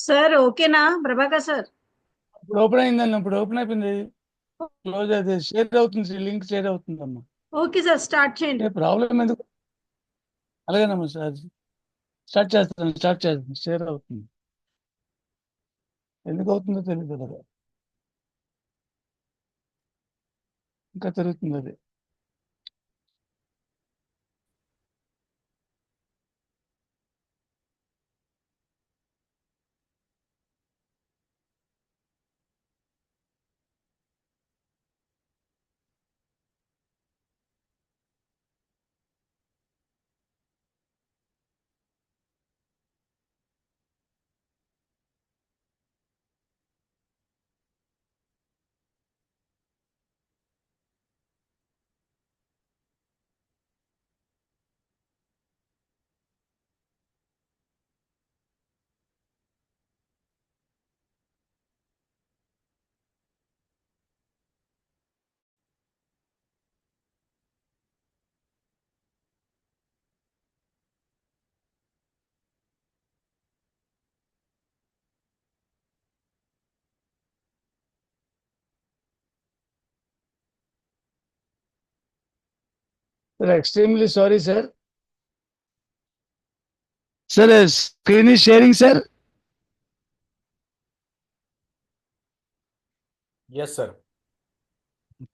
Sir ఓకేనా Prabhakar sir? ఇప్పుడు open అయిందన్న, ఇప్పుడు ఓపెన్ అయిపోయింది. క్లోజ్ అయితే షేర్ అవుతుంది, లింక్ షేర్ అవుతుందమ్మా. ఓకే సార్, స్టార్ట్ చేయండి. ప్రాబ్లం ఎందుకు? అలాగేనమ్మా సార్, స్టార్ట్ చేస్తాను, షేర్ అవుతుంది. ఎందుకు అవుతుందో తెలియదు కదా, ఇంకా తిరుగుతుంది అది. Sir extremely sorry sir. Sir screen is sharing, sir. Yes, sir.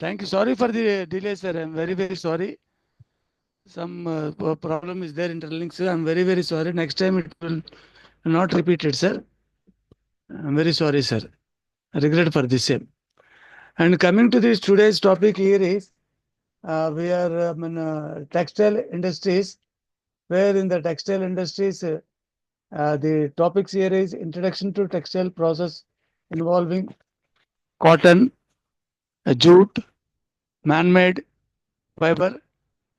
Thank you. Sorry for the delay, sir. I'm very, very sorry. Some problem is there, interlink, sir. I'm very, very sorry. Next time it will not repeat it, sir. I'm very sorry, sir. I regret for the same. And coming to this today's topic here is, we are in textile industries, where in the textile industries, the topics here is introduction to textile process involving cotton, jute, man-made fiber,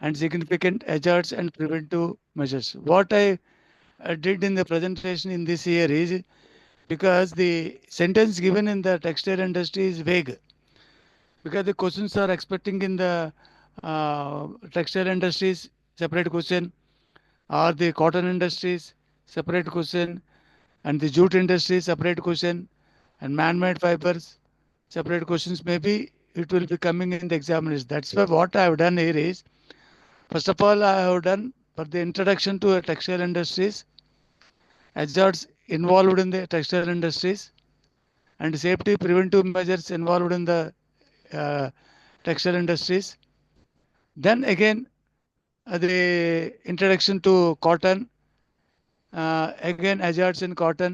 and significant hazards and preventive measures. What I did in the presentation in this year is, because the sentence given in the textile industry is vague, because the questions are expecting in the textile industries separate question, or the cotton industries separate question, and the jute industry separate question, and man-made fibers separate questions. Maybe it will be coming in the examiners. That's why what I have done here is, first of all, I have done for the introduction to textile industries, hazards involved in the textile industries, and safety preventive measures involved in the uh, textile industries. Then again, the introduction to cotton, again hazards in cotton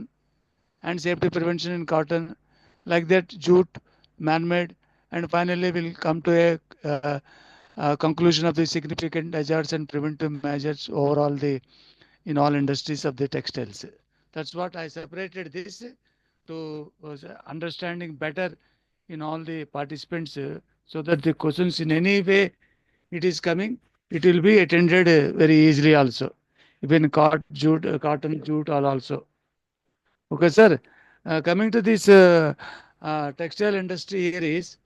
and safety prevention in cotton, like that jute, man-made, and finally we'll come to a conclusion of the significant hazards and preventive measures overall in all industries of the textiles. That's what I separated this to understanding better in all the participants, so that the questions in any way it is coming, it will be attended very easily also. Even cotton, jute, all also. Okay, sir. Coming to this textile industry here is,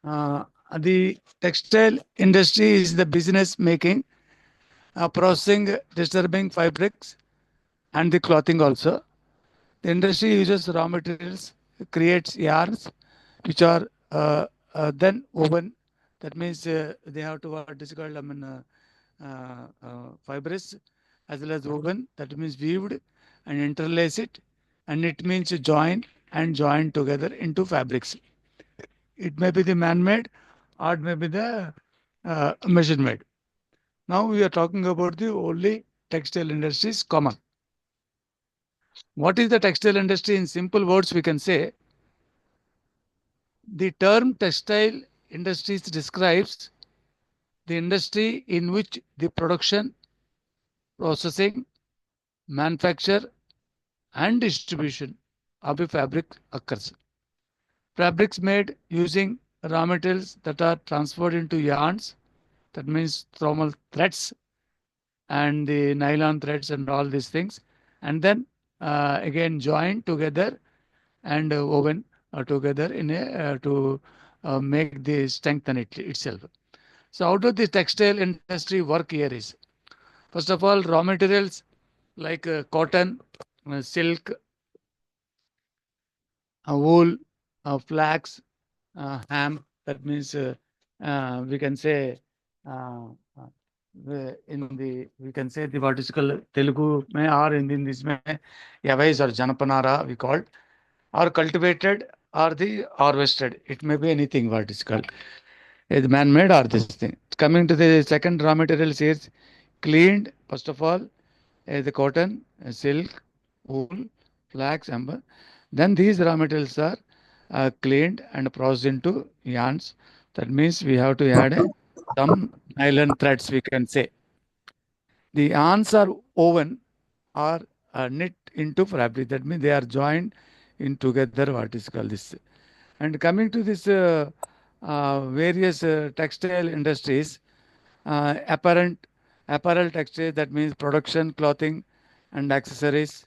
uh, the textile industry is the business making, processing, disturbing fabrics, and the clothing also. The industry uses raw materials, creates yarns, which are then woven. That means they have to what is called, fibrous as well as woven. That means weaved and interlace it, and it means join and join together into fabrics. It may be the man-made, or it may be the machine-made. Now we are talking about the only textile industries common. What is the textile industry? In simple words, we can say the term textile industries describes the industry in which the production, processing, manufacture, and distribution of a fabric occurs. Fabrics made using raw materials that are transferred into yarns, that means thermal threads and the nylon threads and all these things, and then again joined together and woven together in a to make the strengthen itself. So how does the textile industry work here is, first of all, raw materials like cotton, silk, wool, flax, ham. That means we can say uh, uh, in the we can say the what is called Telugu may or in this may yavais or janapanara we called or cultivated or the harvested. It may be anything what is called. Is man-made or this thing. Coming to the second raw materials is cleaned first of all the cotton, silk, wool, flax, amber. Then these raw materials are cleaned and processed into yarns. That means we have to add some nylon threads, we can say. The yarns are woven or knit into fabric. That means they are joined in together, what is called this. And coming to this various textile industries, apparent apparel textile, that means production clothing and accessories,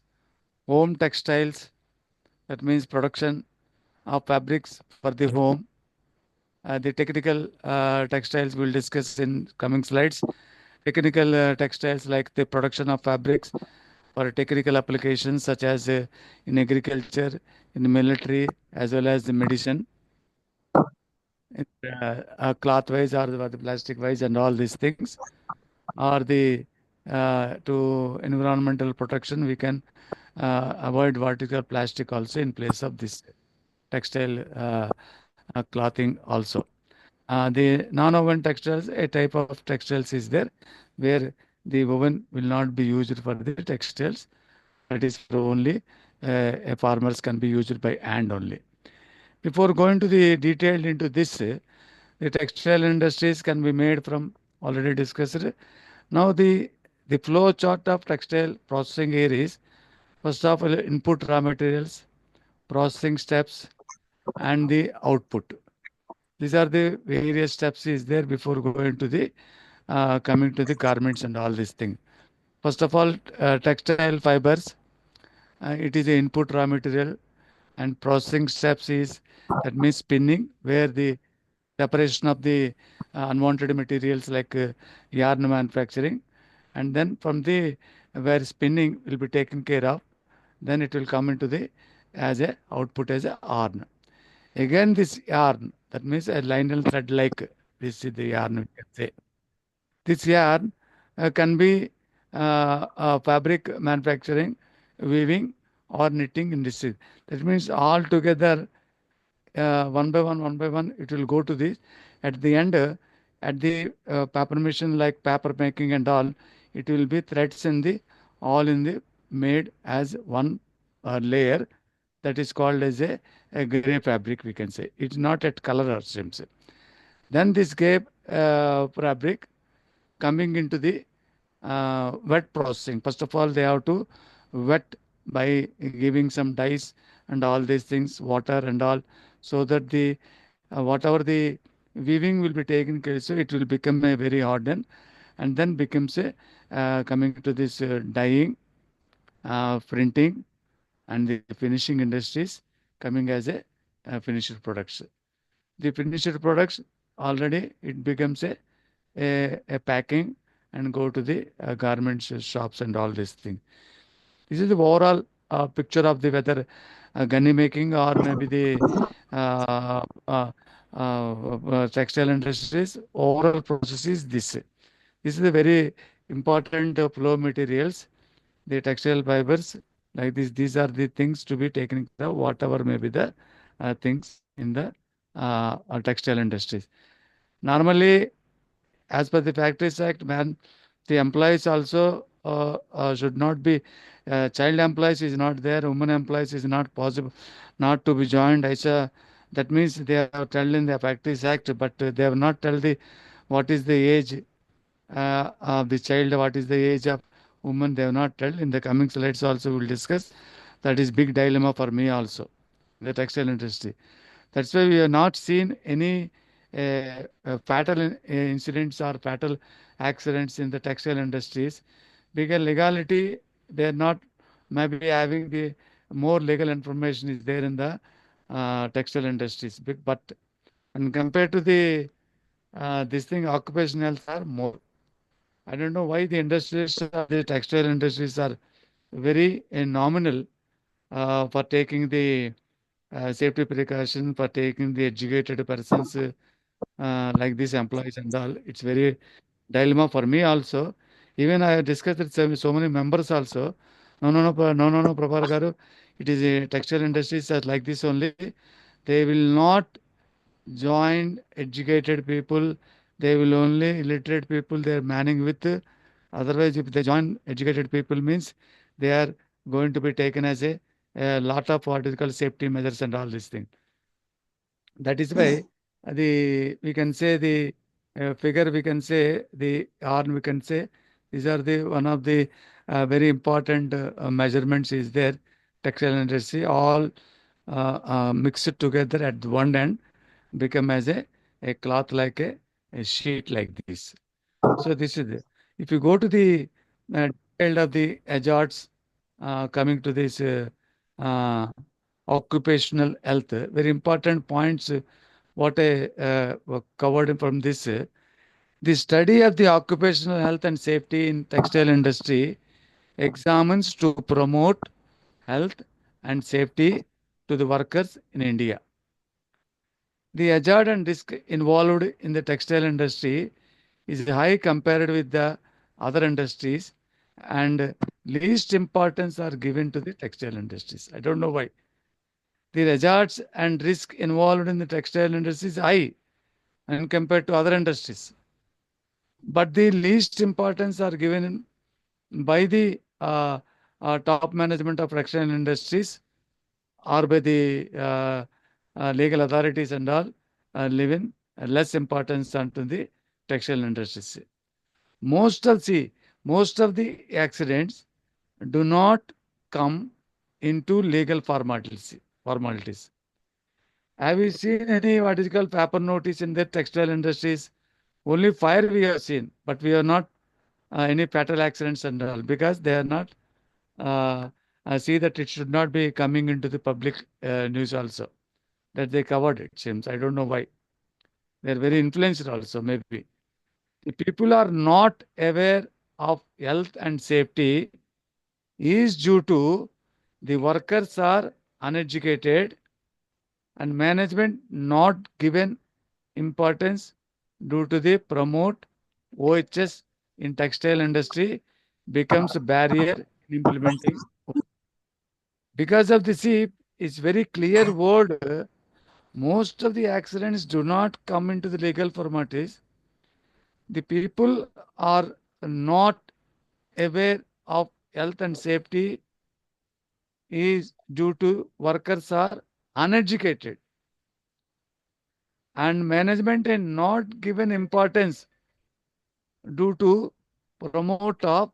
home textiles, that means production of fabrics for the home. The technical textiles we'll discuss in coming slides. Technical textiles like the production of fabrics for technical applications such as in agriculture, in the military, as well as the medicine, cloth wise or the plastic wise, and all these things. Or the to environmental protection, we can avoid vertical plastic also in place of this textile clothing also. The non-woven textiles, a type of textiles is there where the woven will not be used for the textiles. That is for only a farmers can be used by hand only. Before going to the detailed into this, the textile industries can be made from already discussed. Now the flow chart of textile processing here is first of all input raw materials, processing steps, and the output. These are the various steps is there before going to the coming to the garments and all these things. First of all, textile fibers. It is the input raw material, and processing steps is that means spinning, where the separation of the unwanted materials like yarn manufacturing, and then from the where spinning will be taken care of, then it will come into the as a output as a yarn. Again, this yarn, that means a linen thread like this is the yarn we can say. This yarn can be fabric manufacturing, weaving, or knitting industry. That means all together, one by one, it will go to this. At the end, at the paper machine like paper making and all, it will be threads in the all in the made as one layer that is called as a gray fabric, we can say. It's not at color or stems. Then this gray fabric coming into the wet processing. First of all, they have to wet by giving some dyes and all these things, water and all, so that the whatever the weaving will be taken care, so it will become a very hardened, and then becomes a coming to this dyeing, printing, and the finishing industries coming as a finished products. The finished products already it becomes a packing and go to the garments shops and all these things. This is the overall picture of the whether gunny making or maybe the uh, uh, textile industries. Overall process is this. This is a very important flow materials. The textile fibers like this. These are the things to be taken care of. Whatever may be the things in the textile industries. Normally, as per the Factories Act, man, the employees also should not be child employees is not there, women employees is not possible, not to be joined. That means they have told in the Factories Act, but they have not told the what is the age of the child, what is the age of woman. They have not told. In the coming slides also we will discuss. That is big dilemma for me also, the textile industry. That's why we have not seen any fatal incidents or fatal accidents in the textile industries because legality they are not maybe having the more legal information is there in the textile industries. But when compared to the this thing, occupational are more. I don't know why the industries, the textile industries are very nominal for taking the safety precaution, for taking the educated persons like these employees and all. It's very dilemma for me also. Even I have discussed with so many members also. No, Prabhar garu. It is a textile industries are like this only. They will not join educated people. They will only illiterate people they are manning with. Otherwise, if they join educated people means they are going to be taken as a lot of what is called safety measures and all these things. That is why the we can say the figure we can say the arm we can say these are the one of the very important measurements is there textile industry all mixed together at one end become as a cloth like a sheet like this. So this is the, if you go to the detail of the hazards coming to this uh, occupational health, very important points what I were covered from this. The study of the occupational health and safety in textile industry examines to promote health and safety to the workers in India. The hazard and risk involved in the textile industry is high compared with the other industries and least importance are given to the textile industries. I don't know why. The hazards and risk involved in the textile industry is high and compared to other industries. But the least importance are given by the top management of textile industries or by the legal authorities and all given less importance onto the textile industries. Most of the most of the accidents do not come into legal formalities. Have you seen any what is called paper notice in the textile industries? Only fire we have seen, but we have not any fatal accidents and all because they are not see that it should not be coming into the public news also that they covered it seems. I don't know why. They are very influenced also maybe. The people are not aware of health and safety is due to the workers are uneducated and management not given importance due to the promote OHS in textile industry becomes a barrier in implementing. Because of the sea, it's very clear word. Most of the accidents do not come into the legal formalities. The people are not aware of health and safety is due to workers are uneducated and management is not given importance due to promote of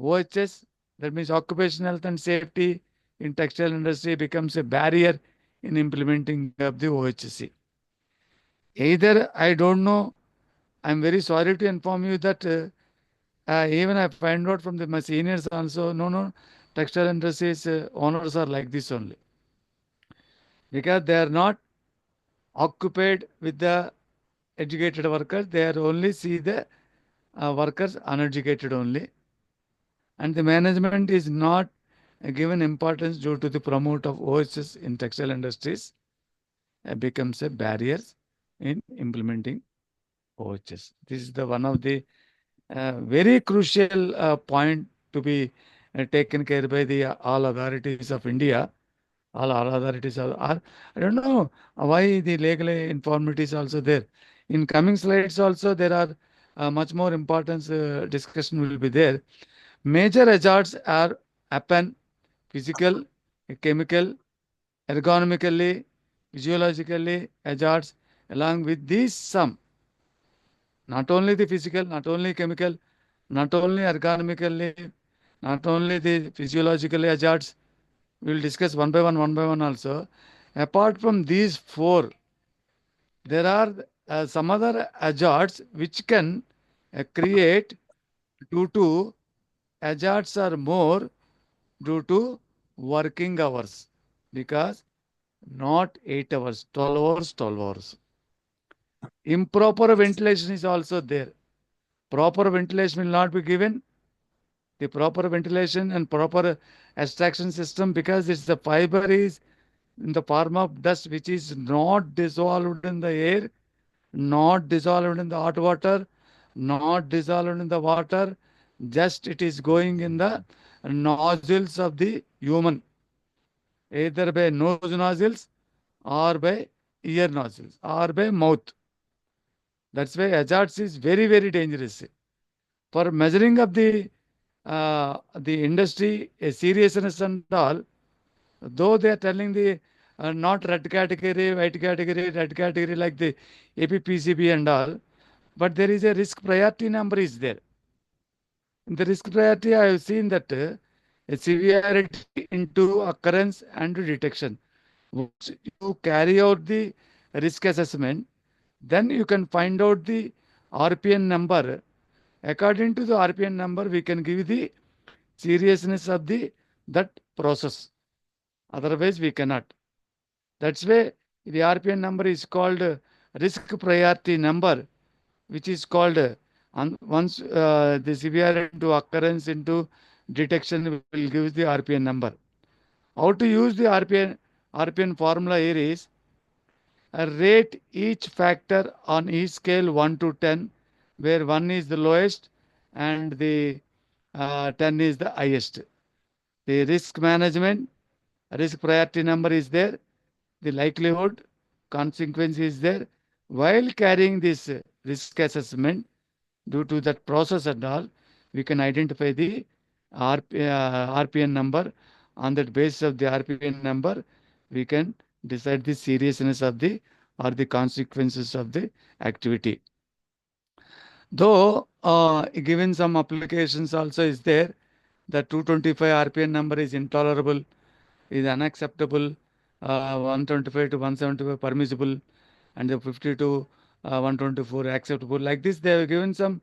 OHS, that means occupational health and safety in textile industry becomes a barrier in implementing of the OHC. Either I don't know, I'm very sorry to inform you that even I find out from my seniors also, no, textile industries owners are like this only. Because they are not occupied with the educated workers, they are only see the workers uneducated only. And the management is not given importance due to the promote of OHS in textile industries becomes a barrier in implementing OHS. This is the one of the very crucial point to be taken care by the all authorities of India. All authorities are I don't know why the legal informality is also there. In coming slides also there are much more importance discussion will be there. Major hazards are happen physical, chemical, ergonomically, physiologically hazards along with these some. Not only the physical, not only chemical, not only ergonomically, not only the physiological hazards. We will discuss one by one also. Apart from these four, there are some other hazards which can create due to hazards are more due to working hours because not 8 hours, 12 hours, 12 hours. Improper ventilation is also there. Proper ventilation will not be given the proper ventilation and proper extraction system, because it's the fiber is in the form of dust which is not dissolved in the air, not dissolved in the hot water, not dissolved in the water, just it is going in the nostrils of the human, either by nose nostrils or by ear nostrils or by mouth. That's why hazards is very, very dangerous. For measuring of the industry seriousness and all, though they are telling the not red category, white category, red category like the APPCB and all, but there is a risk priority number is there. In the risk priority, I have seen that a severity into occurrence and detection. Once you carry out the risk assessment, then you can find out the RPN number. According to the RPN number, we can give the seriousness of the that process. Otherwise, we cannot. That's why the RPN number is called risk priority number, which is called once the severity into occurrence into detection will give the RPN number. How to use the RPN formula here is rate each factor on each scale 1 to 10, where 1 is the lowest and the 10 is the highest. The risk management, risk priority number is there, the likelihood, consequence is there. While carrying this risk assessment, due to that process and all, we can identify the RPN number. On that basis of the RPN number, we can decide the seriousness of the or the consequences of the activity. Though given some applications also is there, the 225 RPN number is intolerable, is unacceptable, 125 to 175 permissible, and the 50 to 124 acceptable. Like this, they have given some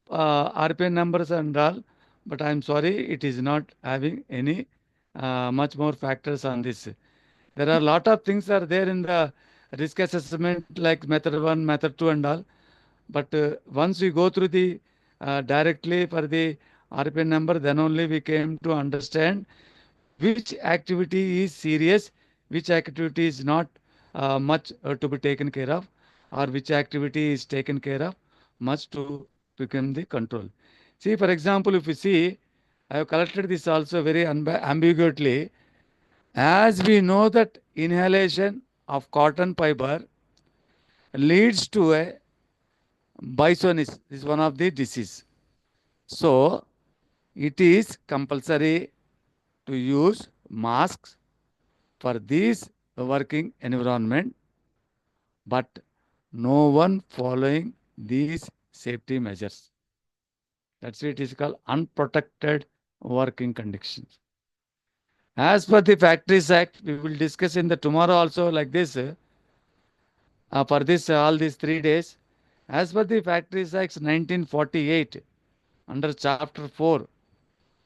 RPN numbers and all, but I'm sorry, it is not having any much more factors on this. There are a lot of things are there in the risk assessment, like method 1, method 2 and all. But once we go through the directly for the RPN number, then only we came to understand which activity is serious, which activity is not much to be taken care of, or which activity is taken care of much to become the control. See, for example, if you see, I have collected this also very ambiguously. As we know that inhalation of cotton fiber leads to a bisonis, is one of the disease. So it is compulsory to use masks for this working environment, but no one following these safety measures. That's why it is called unprotected working conditions. As per the Factories Act, we will discuss in the tomorrow also like this. For this all these 3 days, as per the Factories Act 1948, under Chapter 4,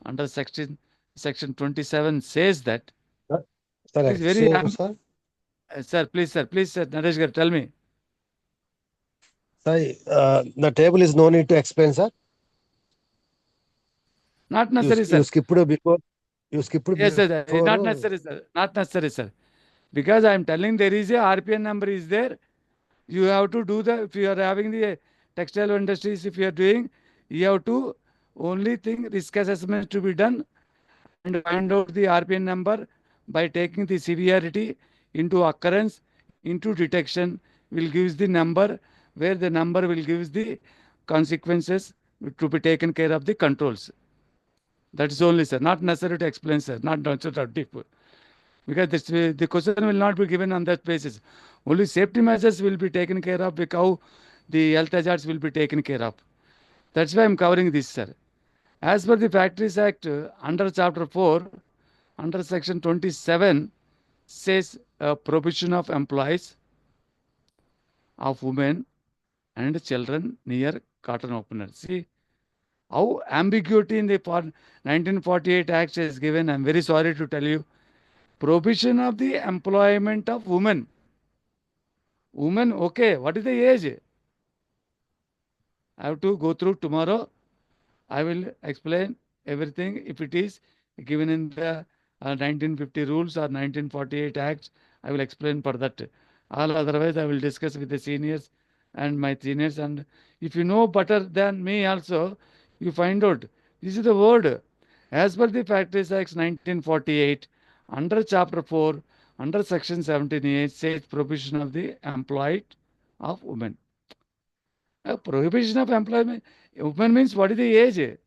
under Section 27 says that Sir, it is very sir. Please, sir, Naresh garu, tell me. Sir, the table is no need to explain, sir. Not necessary, sir. You skipped before. You skipped Yes, sir. before. Not necessary, sir. Not necessary, sir. Because I am telling there is a RPN number is there. You have to do the, if you are having the textile industries, if you are doing, you have to only think risk assessment to be done and find out the RPN number by taking the severity into occurrence, into detection, will gives the number, where the number will gives the consequences to be taken care of the controls. That is only, sir. Not necessary to explain, sir. Not deep. Because this, the question will not be given on that basis. Only safety measures will be taken care of, because how the health hazards will be taken care of. That's why I'm covering this, sir. As per the Factories Act, under Chapter 4, under Section 27, says provision of employees of women and children near cotton openers. See how ambiguity in the 1948 Act is given. I'm very sorry to tell you. Provision of the employment of women. Women, okay, what is the age? I have to go through tomorrow. I will explain everything. If it is given in the 1950 rules or 1948 acts, I will explain for that. All otherwise, I will discuss with the seniors and my seniors. And if you know better than me also, you find out. This is the word. As per the Factories Act 1948, under Chapter 4, under Section 17A, says prohibition of the employed of women. Prohibition of employment. Women means what is the age?